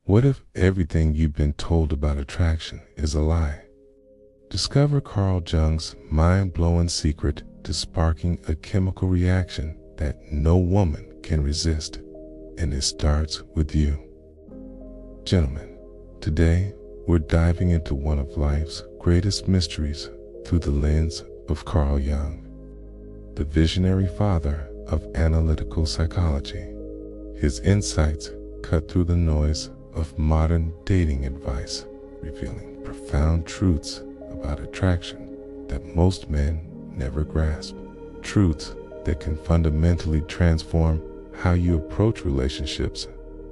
What if everything you've been told about attraction is a lie? Discover Carl Jung's mind-blowing secret to sparking a chemical reaction that no woman can resist, and it starts with you. Gentlemen, today we're diving into one of life's greatest mysteries through the lens of Carl Jung, the visionary father of analytical psychology. His insights cut through the noise of modern dating advice, revealing profound truths about attraction that most men never grasp. Truths that can fundamentally transform how you approach relationships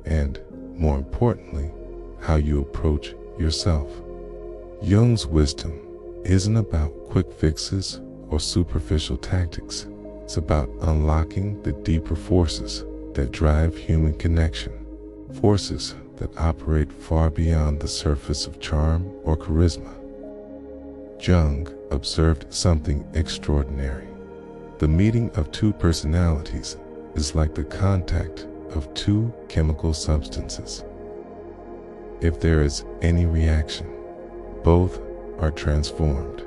and, more importantly, how you approach yourself. Jung's wisdom isn't about quick fixes or superficial tactics. It's about unlocking the deeper forces that drive human connection, forces that operate far beyond the surface of charm or charisma. Jung observed something extraordinary. The meeting of two personalities is like the contact of two chemical substances. If there is any reaction, both are transformed.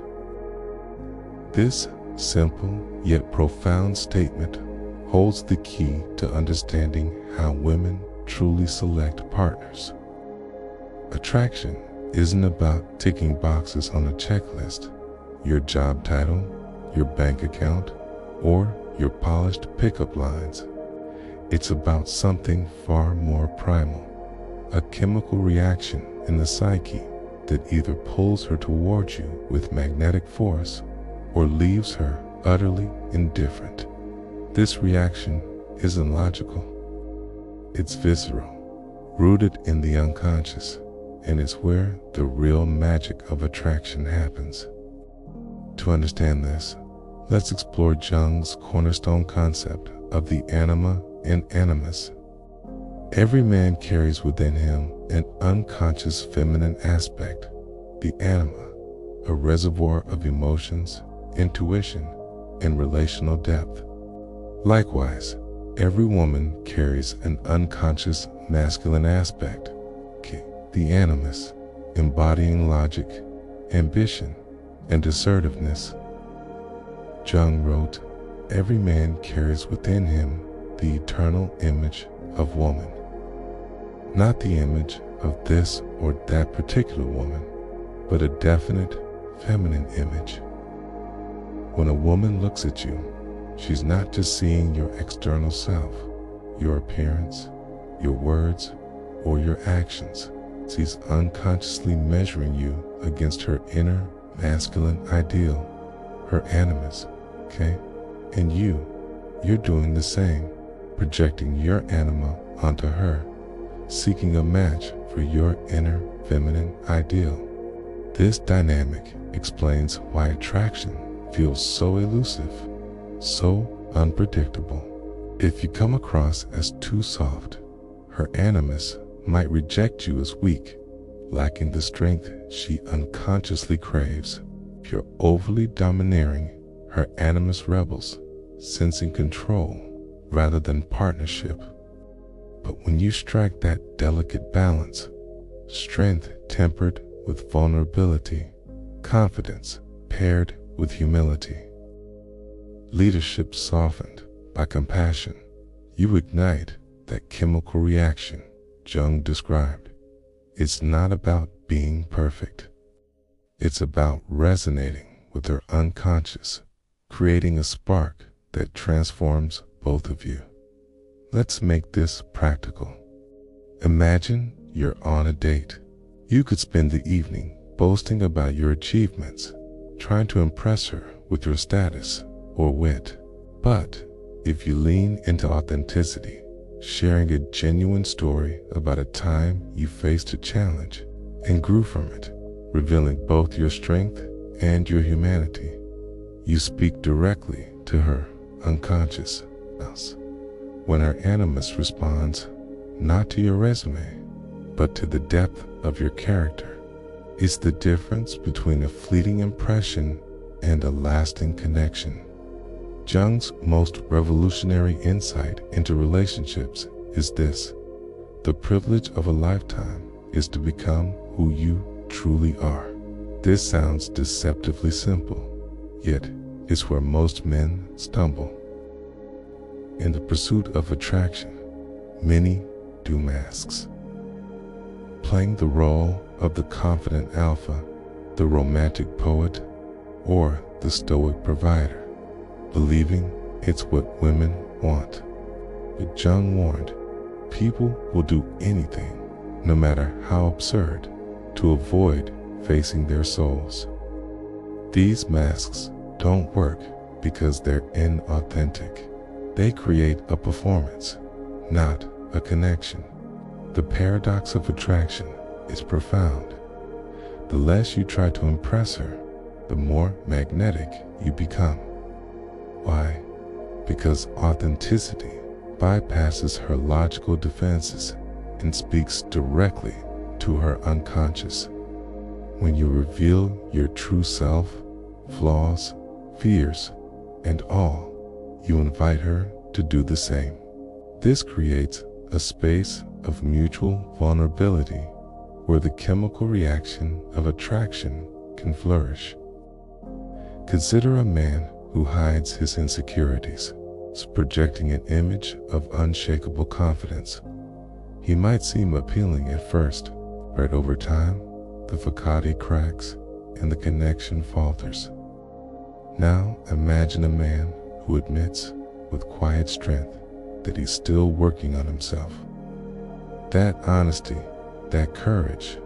This simple yet profound statement holds the key to understanding how women truly select partners. Attraction isn't about ticking boxes on a checklist, your job title, your bank account, or your polished pickup lines. It's about something far more primal, a chemical reaction in the psyche that either pulls her towards you with magnetic force or leaves her utterly indifferent. This reaction isn't logical. It's visceral, rooted in the unconscious, and it's where the real magic of attraction happens. To understand this, let's explore Jung's cornerstone concept of the anima and animus. Every man carries within him an unconscious feminine aspect, the anima, a reservoir of emotions, intuition, and relational depth. Likewise, every woman carries an unconscious masculine aspect, the animus, embodying logic, ambition, and assertiveness. Jung wrote, "Every man carries within him the eternal image of woman, not the image of this or that particular woman, but a definite feminine image. When a woman looks at you, she's not just seeing your external self, your appearance, your words, or your actions. She's unconsciously measuring you against her inner masculine ideal, her animus, And you're doing the same, projecting your anima onto her, seeking a match for your inner feminine ideal. This dynamic explains why attraction feels so elusive, so unpredictable. If you come across as too soft, her animus might reject you as weak, lacking the strength she unconsciously craves. If you're overly domineering, her animus rebels, sensing control rather than partnership. But when you strike that delicate balance, strength tempered with vulnerability, confidence paired with humility, leadership softened by compassion, you ignite that chemical reaction Jung described. It's not about being perfect. It's about resonating with her unconscious, creating a spark that transforms both of you. Let's make this practical. Imagine you're on a date. You could spend the evening boasting about your achievements, trying to impress her with your status or wit. But if you lean into authenticity, sharing a genuine story about a time you faced a challenge and grew from it, revealing both your strength and your humanity, you speak directly to her unconscious self. When her animus responds not to your resume, but to the depth of your character, it's the difference between a fleeting impression and a lasting connection. Jung's most revolutionary insight into relationships is this: The privilege of a lifetime is to become who you truly are. This sounds deceptively simple, yet it's where most men stumble. In the pursuit of attraction, many do masks, playing the role of the confident alpha, the romantic poet, or the stoic provider, believing it's what women want. But Jung warned, people will do anything, no matter how absurd, to avoid facing their souls. These masks don't work because they're inauthentic. They create a performance, not a connection. The paradox of attraction is profound. The less you try to impress her, the more magnetic you become. Why? Because authenticity bypasses her logical defenses and speaks directly to her unconscious. When you reveal your true self, flaws, fears, and all, you invite her to do the same. This creates a space of mutual vulnerability where the chemical reaction of attraction can flourish. Consider a man who hides his insecurities, projecting an image of unshakable confidence. He might seem appealing at first, but over time, the facade cracks and the connection falters. Now imagine a man who admits with quiet strength that he's still working on himself. That honesty, that courage,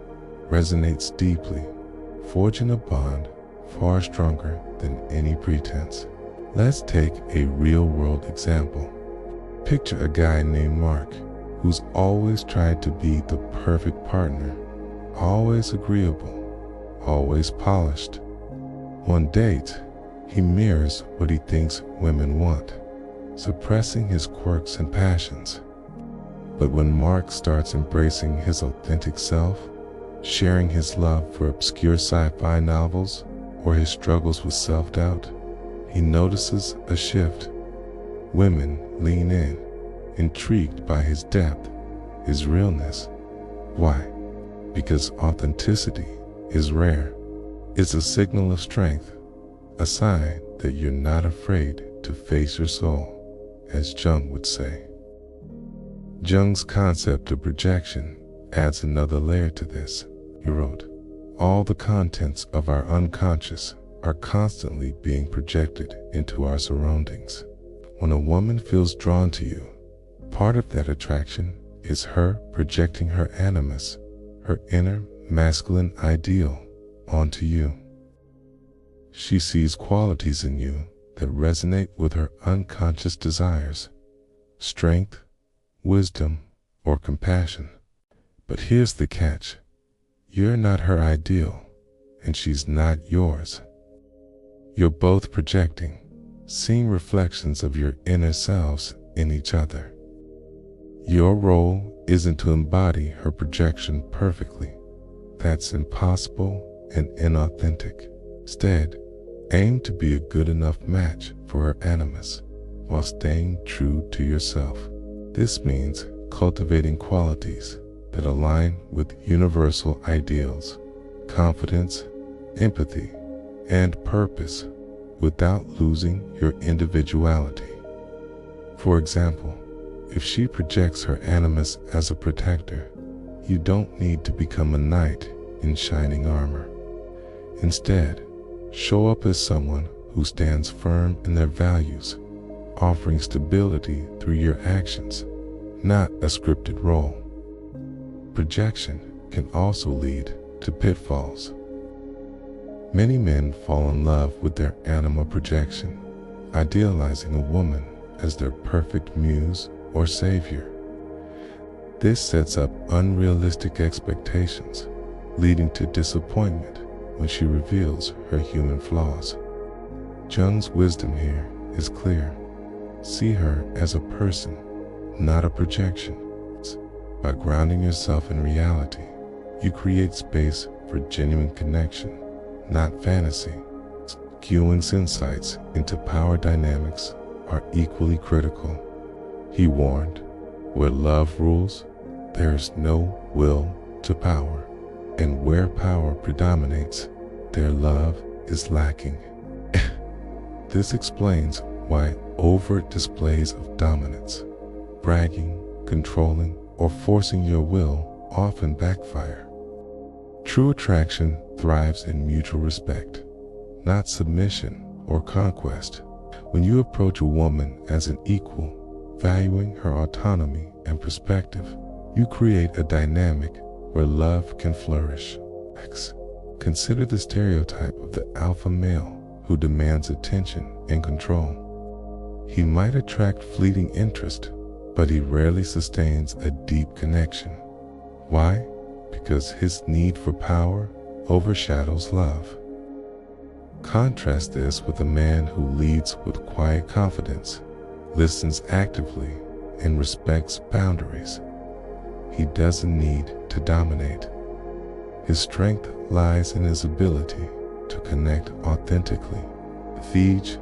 resonates deeply, forging a bond far stronger than any pretense. Let's take a real-world example. Picture a guy named Mark who's always tried to be the perfect partner, always agreeable, always polished. One date, he mirrors what he thinks women want, suppressing his quirks and passions. But when Mark starts embracing his authentic self, sharing his love for obscure sci-fi novels or his struggles with self-doubt, he notices a shift. Women lean in, intrigued by his depth, his realness. Why? Because authenticity is rare. It's a signal of strength, a sign that you're not afraid to face your soul, as Jung would say. Jung's concept of projection adds another layer to this. He wrote, all the contents of our unconscious are constantly being projected into our surroundings. When a woman feels drawn to you, part of that attraction is her projecting her animus, her inner masculine ideal, onto you. She sees qualities in you that resonate with her unconscious desires, strength, wisdom, or compassion. But here's the catch. You're not her ideal, and she's not yours. You're both projecting, seeing reflections of your inner selves in each other. Your role isn't to embody her projection perfectly. That's impossible and inauthentic. Instead, aim to be a good enough match for her animus while staying true to yourself. This means cultivating qualities that align with universal ideals, confidence, empathy, and purpose without losing your individuality. For example, if she projects her animus as a protector, you don't need to become a knight in shining armor. Instead, show up as someone who stands firm in their values, offering stability through your actions, not a scripted role. Projection can also lead to pitfalls. Many men fall in love with their anima projection, idealizing a woman as their perfect muse or savior. This sets up unrealistic expectations, leading to disappointment when she reveals her human flaws. Jung's wisdom here is clear. See her as a person, not a projection. By grounding yourself in reality, you create space for genuine connection, not fantasy. Jung's insights into power dynamics are equally critical. He warned, where love rules, there is no will to power, and where power predominates, their love is lacking. This explains why overt displays of dominance, bragging, controlling, or forcing your will often backfire. True attraction thrives in mutual respect, not submission or conquest. When you approach a woman as an equal, valuing her autonomy and perspective, you create a dynamic where love can flourish. Consider the stereotype of the alpha male who demands attention and control. He might attract fleeting interest, but he rarely sustains a deep connection. Why? Because his need for power overshadows love. Contrast this with a man who leads with quiet confidence, listens actively, and respects boundaries. He doesn't need to dominate. His strength lies in his ability to connect authentically. Thij,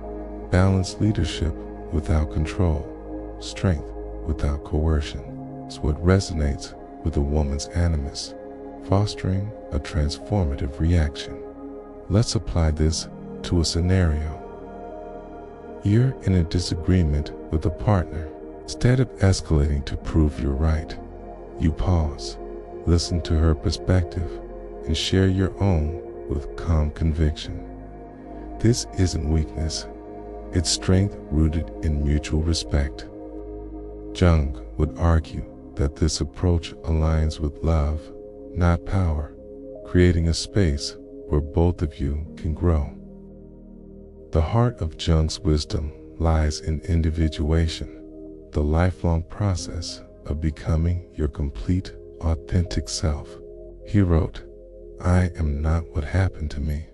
balanced leadership without control, strength without coercion, is what resonates with a woman's animus, fostering a transformative reaction. Let's apply this to a scenario. You're in a disagreement with a partner. Instead of escalating to prove you're right, you pause, listen to her perspective, and share your own with calm conviction. This isn't weakness, it's strength rooted in mutual respect. Jung would argue that this approach aligns with love, not power, creating a space where both of you can grow. The heart of Jung's wisdom lies in individuation, the lifelong process of becoming your complete, authentic self. He wrote, "I am not what happened to me.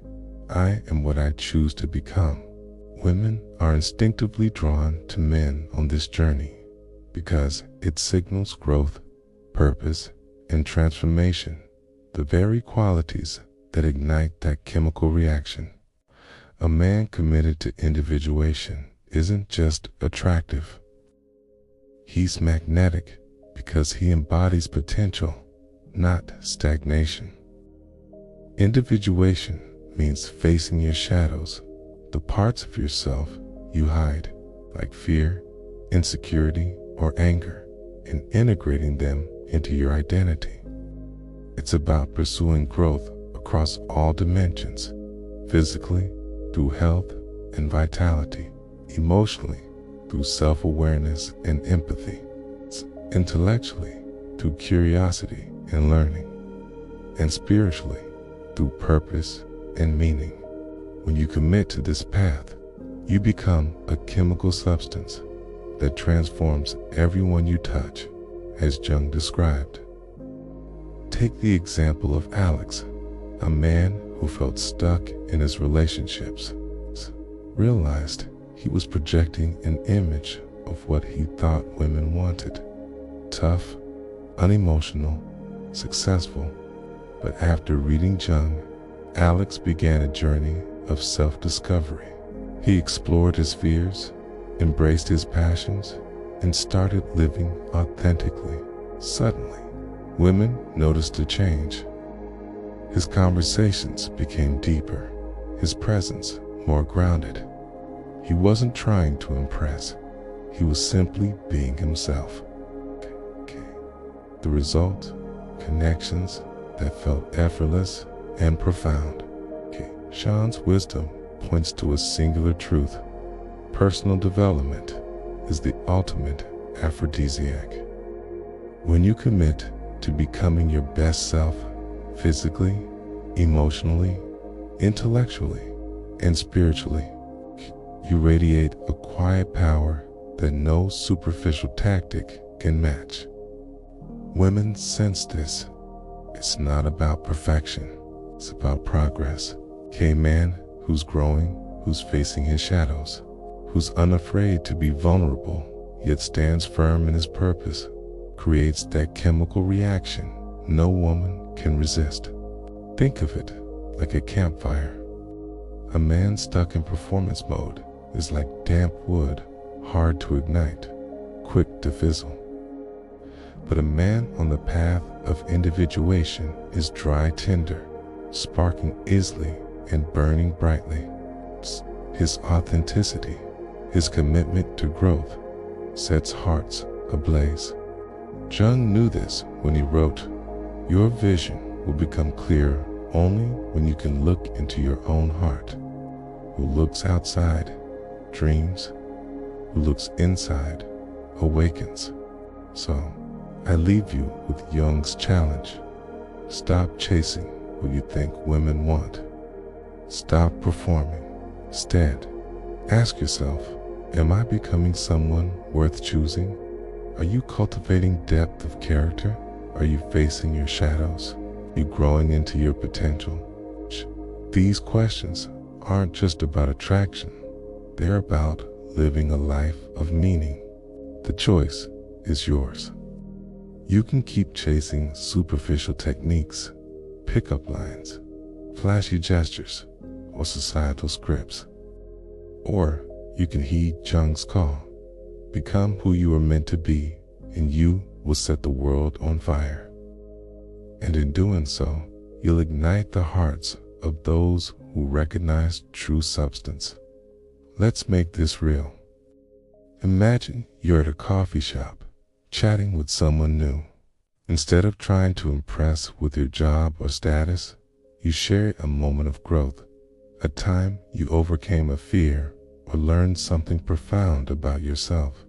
I am what I choose to become." Women are instinctively drawn to men on this journey because it signals growth, purpose, and transformation, the very qualities that ignite that chemical reaction. A man committed to individuation isn't just attractive. He's magnetic because he embodies potential, not stagnation. Individuation means facing your shadows, the parts of yourself you hide, like fear, insecurity, or anger, and integrating them into your identity. It's about pursuing growth across all dimensions, physically, through health and vitality, emotionally, through self-awareness and empathy, intellectually, through curiosity and learning, and spiritually, through purpose and meaning. When you commit to this path, you become a chemical substance that transforms everyone you touch, as Jung described. Take the example of Alex, a man who felt stuck in his relationships, realized he was projecting an image of what he thought women wanted: tough, unemotional, successful. But after reading Jung, Alex began a journey of self-discovery. He explored his fears, embraced his passions, and started living authentically. Suddenly, women noticed a change. His conversations became deeper, his presence more grounded. He wasn't trying to impress, he was simply being himself. The result? Connections that felt effortless and profound. Sean's wisdom points to a singular truth: personal development is the ultimate aphrodisiac. When you commit to becoming your best self, physically, emotionally, intellectually, and spiritually, you radiate a quiet power that no superficial tactic can match. Women sense this. It's not about perfection, it's about progress. A man who's growing, who's facing his shadows, who's unafraid to be vulnerable, yet stands firm in his purpose, creates that chemical reaction no woman can resist. Think of it like a campfire. A man stuck in performance mode is like damp wood, hard to ignite, quick to fizzle. But a man on the path of individuation is dry tinder, sparking easily and burning brightly. His authenticity, his commitment to growth, sets hearts ablaze. Jung knew this when he wrote, "Your vision will become clear only when you can look into your own heart. Who looks outside dreams, who looks inside awakens." So, I leave you with Jung's challenge. Stop chasing what you think women want. Stop performing. Instead, ask yourself, am I becoming someone worth choosing? Are you cultivating depth of character? Are you facing your shadows? Are you growing into your potential? These questions aren't just about attraction. They're about living a life of meaning. The choice is yours. You can keep chasing superficial techniques, pickup lines, flashy gestures, or societal scripts. Or you can heed Jung's call. Become who you are meant to be, and you will set the world on fire. And in doing so, you'll ignite the hearts of those who recognize true substance. Let's make this real. Imagine you're at a coffee shop, chatting with someone new. Instead of trying to impress with your job or status, you share a moment of growth, a time you overcame a fear or learned something profound about yourself.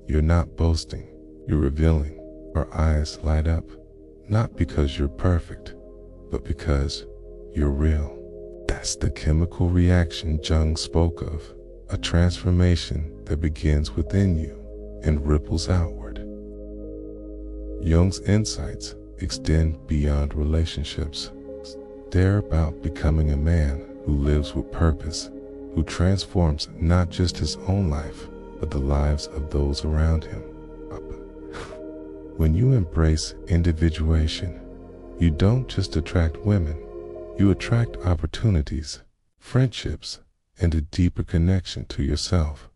You're not boasting, you're revealing. Our eyes light up, not because you're perfect, but because you're real. That's the chemical reaction Jung spoke of, a transformation that begins within you and ripples outward. Jung's insights extend beyond relationships. They're about becoming a man who lives with purpose, who transforms not just his own life, but the lives of those around him. When you embrace individuation, you don't just attract women, you attract opportunities, friendships, and a deeper connection to yourself.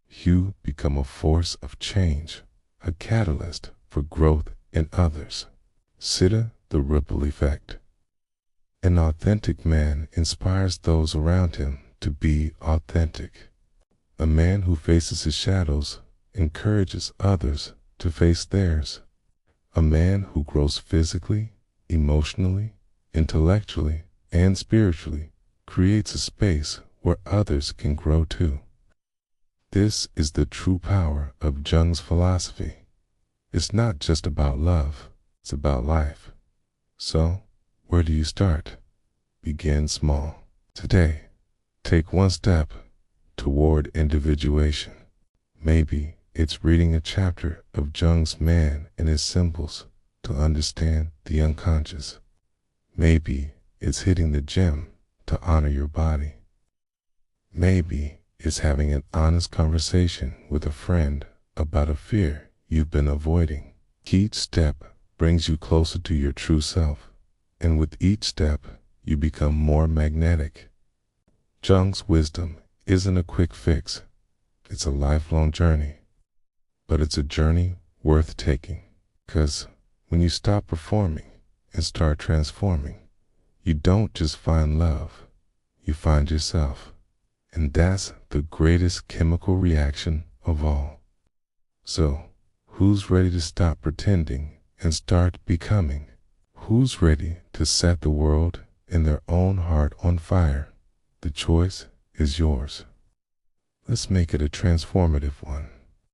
You become a force of change, a catalyst for growth in others. Consider the ripple effect. An authentic man inspires those around him to be authentic. A man who faces his shadows encourages others to face theirs. A man who grows physically, emotionally, intellectually, and spiritually creates a space where others can grow too. This is the true power of Jung's philosophy. It's not just about love, it's about life. So, where do you start? Begin small. Today, take one step toward individuation. Maybe it's reading a chapter of Jung's Man and His Symbols to understand the unconscious. Maybe it's hitting the gym to honor your body. Maybe it's having an honest conversation with a friend about a fear you've been avoiding. Each step brings you closer to your true self, and with each step, you become more magnetic. Jung's wisdom isn't a quick fix. It's a lifelong journey. But it's a journey worth taking, because when you stop performing and start transforming, you don't just find love, you find yourself. And that's the greatest chemical reaction of all. So, who's ready to stop pretending and start becoming? Who's ready to set the world and their own heart on fire? The choice is yours. Let's make it a transformative one.